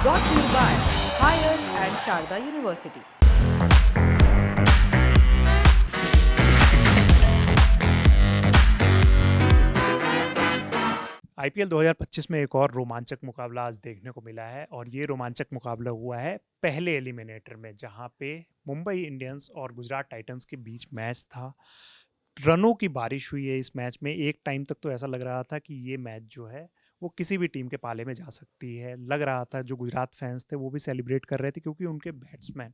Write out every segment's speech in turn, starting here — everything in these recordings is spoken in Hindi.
Brought to you by Higher and Sharda University. IPL 2025 में एक और रोमांचक मुकाबला आज देखने को मिला है और ये रोमांचक मुकाबला हुआ है पहले एलिमिनेटर में, जहां पे मुंबई इंडियंस और गुजरात टाइटंस के बीच मैच था। रनों की बारिश हुई है इस मैच में। एक टाइम तक तो ऐसा लग रहा था कि ये मैच जो है वो किसी भी टीम के पाले में जा सकती है। लग रहा था जो गुजरात फैंस थे वो भी सेलिब्रेट कर रहे थे, क्योंकि उनके बैट्समैन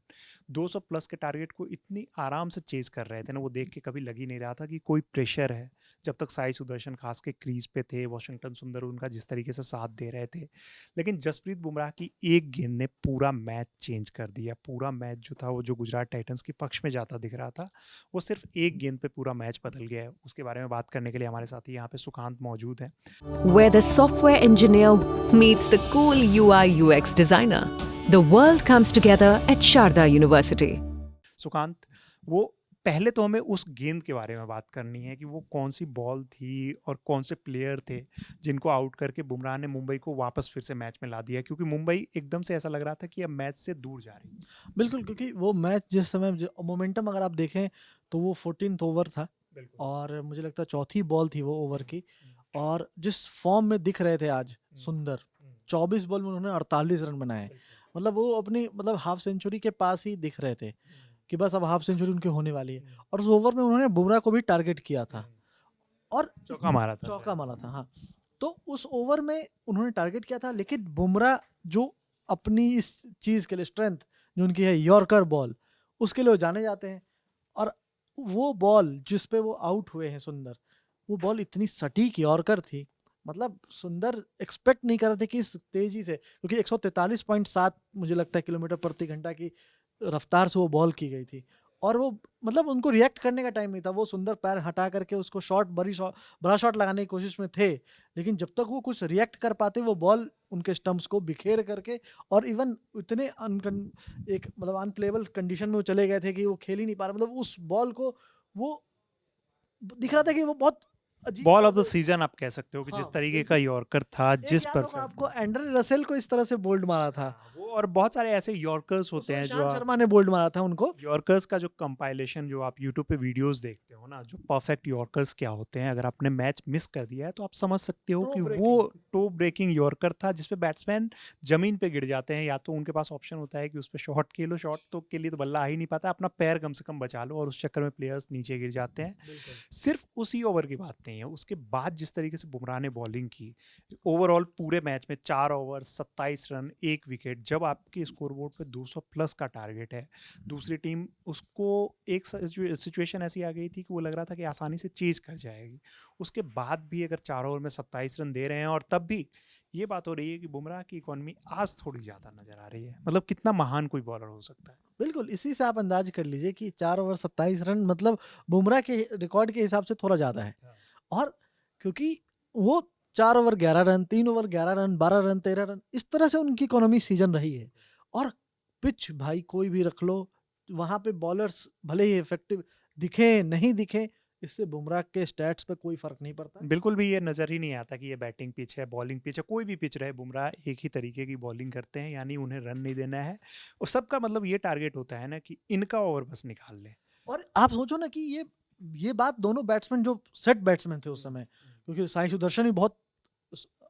200 प्लस के टारगेट को इतनी आराम से चेज कर रहे थे ना, वो देख के कभी लग ही नहीं रहा था कि कोई प्रेशर है। जब तक साई सुदर्शन खास के क्रीज पे थे, वॉशिंगटन सुंदर उनका जिस तरीके से साथ दे रहे थे, लेकिन जसप्रीत बुमराह की एक गेंद ने पूरा मैच चेंज कर दिया। पूरा मैच जो था वो जो गुजरात टाइटंस के पक्ष में जाता दिख रहा था, वो सिर्फ एक गेंद पे पूरा मैच बदल गया है। उसके बारे में बात करने के लिए हमारे साथी यहाँ पे सुकांत मौजूद हैं। Where the software engineer meets the cool UI UX designer, the world comes together at Sharda University. Sukanta, वो पहले तो हमें उस गेंद के बारे में बात करनी है कि वो कौन सी बॉल थी और कौन से प्लेयर थे जिनको आउट करके बुमराह ने मुंबई को वापस फिर से मैच में ला दिया, क्योंकि मुंबई एकदम से ऐसा लग रहा था कि अब मैच से दूर जा रही है। बिल्कुल, क्योंकि वो मैच जिस समय मोमेंटम अगर आप देखें तो वो 14th ओवर था बिल्कुल। और मुझे लगता है चौथी बॉल थी वो ओवर की। और जिस फॉर्म में दिख रहे थे आज सुंदर, 24 बॉल में उन्होंने 48 रन बनाए। मतलब वो अपनी हाफ सेंचुरी के पास ही दिख रहे थे कि बस अब हाफ सेंचुरी उनकी होने वाली है। और उस ओवर में उन्होंने बुमराह को भी टारगेट किया था और चौका मारा था। चौका मारा था। हाँ, तो उस ओवर में उन्होंने टारगेट किया था, लेकिन बुमराह जो अपनी इस चीज के लिए स्ट्रेंथ जो उनकी है, यॉर्कर बॉल, उसके लिए वो जाने जाते हैं। और वो बॉल जिस पे वो आउट हुए हैं सुंदर, वो बॉल इतनी सटीक यॉर्कर थी, मतलब सुंदर एक्सपेक्ट नहीं कर रहे थे कि इस तेजी से, क्योंकि 143.7 मुझे लगता है किलोमीटर प्रति घंटा की रफ्तार से वो बॉल की गई थी। और वो उनको रिएक्ट करने का टाइम नहीं था। वो सुंदर पैर हटा करके उसको बड़ा शॉट लगाने की कोशिश में थे, लेकिन जब तक वो कुछ रिएक्ट कर पाते, वो बॉल उनके स्टंप्स को बिखेर करके और इवन इतने अनप्लेबल कंडीशन में वो चले गए थे कि वो खेल ही नहीं पा रहे। उस बॉल को वो दिख रहा था कि वो बहुत अजीब बॉल तरह ऑफ द से। सीजन आप कह सकते हो कि जिस हाँ, तरीके का बिल्कुल। यॉर्कर था, एक जिस याद होगा परफेक्ट आपको, एंड्रे रसेल को इस तरह से बोल्ड मारा था। वो और बहुत सारे ऐसे यॉर्कर्स उस होते समय हैं जो ईशांत शर्मा ने बोल्ड मारा था उनको। यॉर्कर्स का जो कंपाइलेशन जो आप यूट्यूब पे वीडियोस देखते हो ना, जो परफेक्ट यॉर्कर्स क्या होते हैं, अगर आपने मैच मिस कर दिया है तो आप समझ सकते हो कि वो टो ब्रेकिंग यॉर्कर था जिसपे बैट्समैन जमीन पे गिर जाते हैं। या तो उनके पास ऑप्शन होता है कि उस पर शॉट खेलो, शॉट तो के लिए तो बल्ला आ ही नहीं पाता, अपना पैर कम से कम बचा लो, और उस चक्कर में प्लेयर्स नीचे गिर जाते हैं। सिर्फ उसी ओवर की बात नहीं है, उसके बाद जिस तरीके से बुमराह ने बॉलिंग की, ओवरऑल पूरे मैच में 4 ओवर 27 रन 1 विकेट, जब आपके स्कोरबोर्ड पे 200 प्लस का टारगेट है, दूसरी टीम उसको एक सिचुएशन ऐसी आ गई थी कि वो लग रहा था कि आसानी से चेज कर जाएगी, उसके बाद भी अगर 4 ओवर में 27 रन दे रहे हैं, और तब भी ये बात हो रही है कि बुमराह की इकोनॉमी आज थोड़ी ज़्यादा नजर आ रही है। मतलब कितना महान कोई बॉलर हो सकता है। बिल्कुल, इसी से आप अंदाज कर लीजिए कि 4 ओवर 27 रन बुमराह के रिकॉर्ड के हिसाब से थोड़ा ज़्यादा है। और क्योंकि वो 4 over 11 run, 3 over 11 run, 12 run, 13 run, इस तरह से उनकी इकोनॉमी सीजन रही है। और पिच भाई कोई भी रख लो, वहाँ पे बॉलर्स भले ही इफेक्टिव दिखे, नहीं दिखे, इससे बुमराह के स्टैट्स पे कोई फ़र्क नहीं पड़ता। बिल्कुल भी ये नज़र ही नहीं आता कि ये बैटिंग पिच है, बॉलिंग पिच है, कोई भी पिच रहे, बुमराह एक ही तरीके की बॉलिंग करते हैं, यानी उन्हें रन नहीं देना है। और सबका मतलब ये टारगेट होता है ना कि इनका ओवर बस निकाल लें। और आप सोचो ना कि ये बात दोनों बैट्समैन जो सेट बैट्समैन थे उस समय, क्योंकि साई सुदर्शन भी बहुत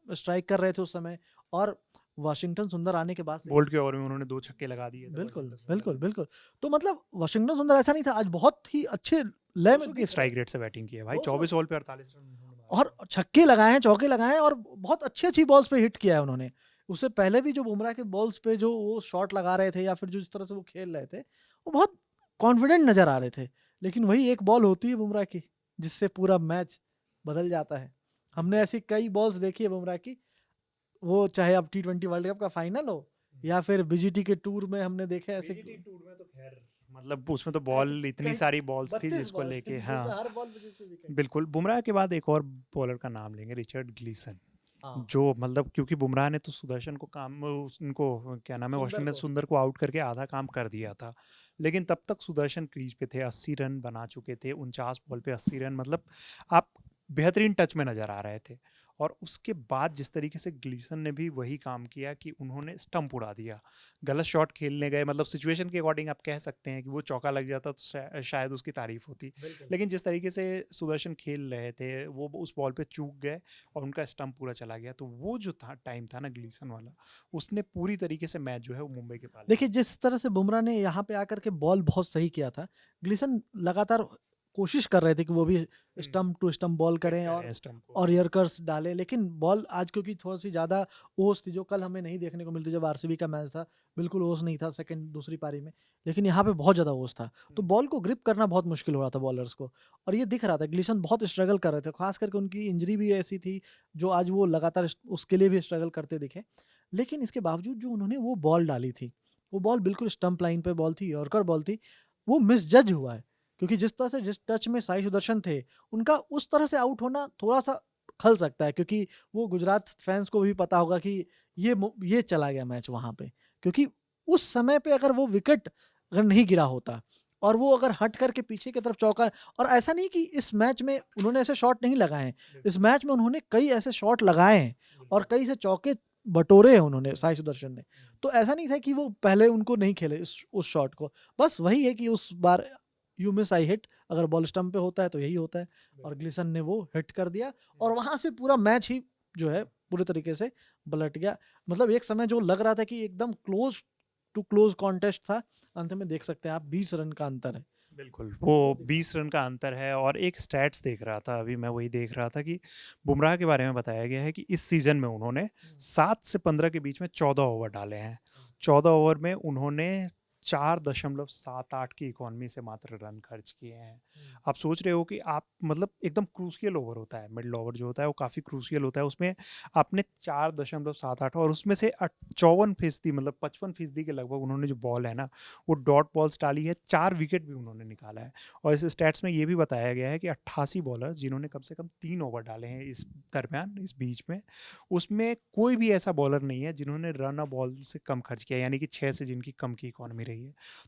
स्ट्राइक कर रहे थे उस समय, और वाशिंगटन सुंदर आने के बाद से बोल्ट के ओवर में उन्होंने 2 छक्के लगा दिए थे। बिल्कुल बिल्कुल बिल्कुल। तो वाशिंगटन सुंदर ऐसा नहीं था, आज बहुत ही अच्छे लय में 200 की स्ट्राइक रेट से बैटिंग की है भाई, 24 बॉल पे 48 रन उन्होंने मारे। और छक्के लगाए हैं, चौके लगाए हैं, और बहुत अच्छी अच्छी बॉल्स पे हिट किया है उन्होंने। उससे पहले भी जो बुमराह के बॉल्स पे जो वो शॉट लगा रहे थे, या फिर जिस तरह से वो खेल रहे थे, वो बहुत कॉन्फिडेंट नजर आ रहे थे। लेकिन वही एक बॉल होती है बुमराह की, जिससे पूरा मैच बदल जाता है। हमने ऐसी कई बॉल्स देखी है बुमराह की, वो चाहे अब T20 वर्ल्ड कप का फाइनल हो, या फिर बीजीटी के टूर में हमने देखे ऐसे। टूर में तो खैर मतलब उसमें तो बॉल इतनी सारी बॉल्स थी 32 जिसको बॉल्स थी, लेके, जिसमें हाँ हर बॉल पे जिस पे विकेट। बिल्कुल। बुमराह के बाद एक और बॉलर का नाम लेंगे, रिचर्ड ग्लीसन, हाँ, जो मतलब क्योंकि बुमराह ने तो सुदर्शन को काम उनको क्या नाम है, वॉशिंगटन सुंदर को आउट करके आधा काम कर दिया था, लेकिन तब तक सुदर्शन क्रीज पे थे, 80 रन बना चुके थे, 49 बॉल पे 80 रन, मतलब आप बेहतरीन टच में नजर आ रहे थे। और उसके बाद जिस तरीके से ग्लीसन ने भी वही काम किया कि उन्होंने स्टंप उड़ा दिया, गलत शॉट खेलने गए, मतलब सिचुएशन के अकॉर्डिंग आप कह सकते हैं कि वो चौका लग जाता तो शायद उसकी तारीफ होती, लेकिन जिस तरीके से सुदर्शन खेल रहे थे वो उस बॉल पे चूक गए और उनका स्टंप पूरा चला गया। तो वो जो था टाइम था ना ग्लीसन वाला, उसने पूरी तरीके से मैच जो है वो मुंबई के पाले। देखिए जिस तरह से बुमराह ने यहाँ पे आकर के बॉल बहुत सही किया था, ग्लीसन लगातार कोशिश कर रहे थे कि वो भी स्टंप टू स्टंप बॉल करें और यॉर्कर्स डालें, लेकिन बॉल आज क्योंकि थोड़ी सी ज़्यादा ओस थी जो कल हमें नहीं देखने को मिलती, जब आरसीबी का मैच था बिल्कुल ओस नहीं था सेकंड दूसरी पारी में, लेकिन यहाँ पे बहुत ज़्यादा ओस था, तो बॉल को ग्रिप करना बहुत मुश्किल हो रहा था बॉलर्स को, और ये दिख रहा था ग्लीसन बहुत स्ट्रगल कर रहे थे, खास करके उनकी इंजरी भी ऐसी थी जो आज वो लगातार उसके लिए भी स्ट्रगल करते दिखे। लेकिन इसके बावजूद जो उन्होंने वो बॉल डाली थी, वो बॉल बिल्कुल स्टंप लाइन पे बॉल थी, यॉर्कर बॉल थी, वो मिसजज हुआ है, क्योंकि जिस तरह से जिस टच में साई सुदर्शन थे, उनका उस तरह से आउट होना थोड़ा-सा खल सकता है, क्योंकि वो गुजरात फैंस को भी पता होगा कि ये चला गया मैच वहाँ पे, क्योंकि उस समय पे अगर वो विकेट अगर नहीं गिरा होता और वो अगर हट करके पीछे की तरफ चौका, और ऐसा नहीं कि इस मैच में उन्होंने ऐसे शॉट नहीं लगाए हैं, इस मैच में उन्होंने कई ऐसे शॉट लगाए हैं और कई से चौके बटोरे हैं उन्होंने साई सुदर्शन ने। तो ऐसा नहीं था कि वो पहले उनको नहीं खेले उस शॉट को, बस वही है कि उस बार यू मिस आई हिट, अगर बॉल स्टंप पे होता है तो यही होता है, और ग्लीसन ने वो हिट कर दिया और वहां से पूरा मैच ही जो है पूरे तरीके से पलट गया। मतलब एक समय जो लग रहा था कि एकदम क्लोज टू क्लोज कॉन्टेस्ट था, अंत में देख सकते हैं आप 20 रन का अंतर है। बिल्कुल, वो 20 रन का अंतर है। और एक स्टैट्स देख रहा था अभी मैं, वही देख रहा था कि बुमराह के बारे में बताया गया है कि इस सीज़न में उन्होंने 7 से 15 के बीच में 14 ओवर डाले हैं। 14 ओवर में उन्होंने 4.78 की इकॉनमी से मात्र रन खर्च किए हैं। आप सोच रहे हो कि आप मतलब एकदम क्रूशियल ओवर होता है, मिडल ओवर जो होता है वो काफ़ी क्रूशियल होता है, उसमें आपने 4.78 और उसमें से 54% मतलब 55% के लगभग उन्होंने जो बॉल है ना वो डॉट बॉल्स डाली है, 4 विकेट भी उन्होंने निकाला है। और इस स्टैट्स में ये भी बताया गया है कि 88 बॉलर जिन्होंने कम से कम 3 ओवर डाले हैं इस दरमियान, इस बीच में, उसमें कोई भी ऐसा बॉलर नहीं है जिन्होंने रन ऑफ बॉल से कम खर्च किया, यानी कि 6 से जिनकी कम की इकॉनमी रही है।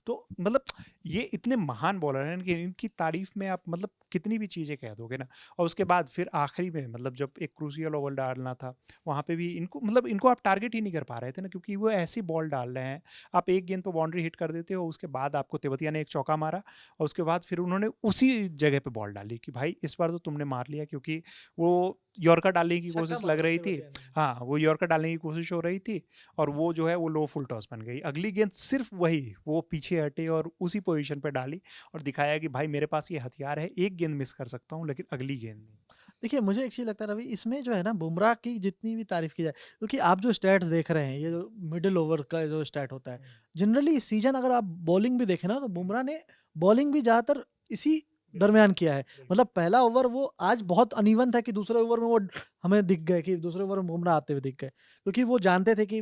तो मतलब ये इतने महान बॉलर हैं कि इनकी तारीफ में आप मतलब कितनी भी चीज़ें कह दोगे ना। और उसके बाद फिर आखिरी में मतलब जब एक क्रूशियल ओवर डालना था वहाँ पे भी इनको मतलब इनको आप टारगेट ही नहीं कर पा रहे थे ना, क्योंकि वो ऐसी बॉल डाल रहे हैं, आप एक गेंद पे बाउंड्री हिट कर देते हो, उसके बाद आपको तेवतिया ने एक चौका मारा और उसके बाद फिर उन्होंने उसी जगह पे बॉल डाली कि भाई इस बार तो तुमने मार लिया, क्योंकि वो यॉर्कर डालने की कोशिश लग रही थी। हाँ, वो यॉर्कर डालने की कोशिश हो रही थी और वो जो है वो लो फुल टॉस बन गई। अगली गेंद सिर्फ वही वो पीछे हटे और उसी पोजीशन पे डाली और दिखाया कि भाई मेरे पास ये हथियार है, एक गेंद मिस कर सकता हूँ लेकिन अगली गेंद नहीं। देखिए मुझे एक चीज़ लगता है रवि, इसमें जो है ना बुमराह की जितनी भी तारीफ की जाए, क्योंकि आप जो स्टैट्स देख रहे हैं, ये जो मिडिल ओवर का जो स्टैट होता है, जनरली इस सीजन अगर आप बॉलिंग भी देखें ना तो बुमराह ने बॉलिंग भी ज़्यादातर इसी दरमियान किया है। मतलब पहला ओवर वो आज बहुत अनइवन था कि दूसरे ओवर में वो हमें दिख गए कि दूसरे ओवर में बुमराह आते हुए दिख गए, क्योंकि वो जानते थे कि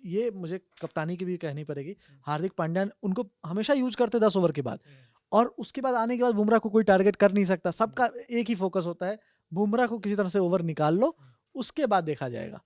ये मुझे कप्तानी की भी कहनी पड़ेगी, हार्दिक पांड्या उनको हमेशा यूज करते 10 ओवर के बाद, और उसके बाद आने के बाद बुमराह को कोई टारगेट कर नहीं सकता, सबका एक ही फोकस होता है, बुमराह को किसी तरह से ओवर निकाल लो, उसके बाद देखा जाएगा।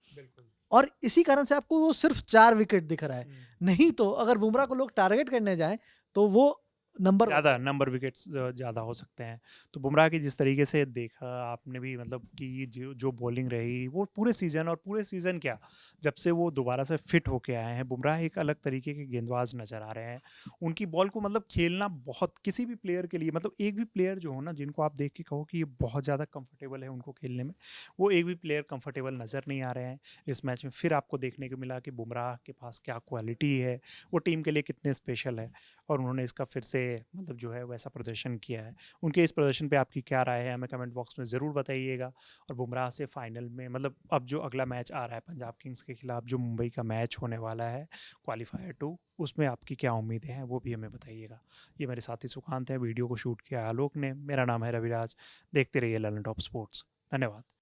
और इसी कारण से आपको वो सिर्फ 4 विकेट दिख रहा है, नहीं तो अगर बुमराह को लोग टारगेट करने जाएं तो वो नंबर विकेट्स ज़्यादा हो सकते हैं। तो बुमराह की जिस तरीके से देखा आपने भी मतलब कि जो बॉलिंग रही वो पूरे सीज़न, और पूरे सीज़न क्या जब से वो दोबारा से फिट होके आए हैं, बुमराह एक अलग तरीके के गेंदबाज नज़र आ रहे हैं। उनकी बॉल को मतलब खेलना बहुत किसी भी प्लेयर के लिए, मतलब एक भी प्लेयर जो हो ना जिनको आप देख के कहो कि ये बहुत ज़्यादा कंफर्टेबल है उनको खेलने में, वो एक भी प्लेयर कंफर्टेबल नज़र नहीं आ रहे हैं इस मैच में। फिर आपको देखने को मिला कि बुमराह के पास क्या क्वालिटी है, वो टीम के लिए कितने स्पेशल है, और उन्होंने इसका फिर से मतलब जो है वैसा प्रदर्शन किया है। उनके इस प्रदर्शन पे आपकी क्या राय है हमें कमेंट बॉक्स में ज़रूर बताइएगा। और बुमराह से फाइनल में मतलब अब जो अगला मैच आ रहा है पंजाब किंग्स के खिलाफ, जो मुंबई का मैच होने वाला है क्वालिफायर 2, उसमें आपकी क्या उम्मीदें हैं वो भी हमें बताइएगा। ये मेरे साथी सुकांत हैं, वीडियो को शूट किया आलोक ने। मेरा नाम है रविराज। देखते रहिए ललन टॉप स्पोर्ट्स। धन्यवाद।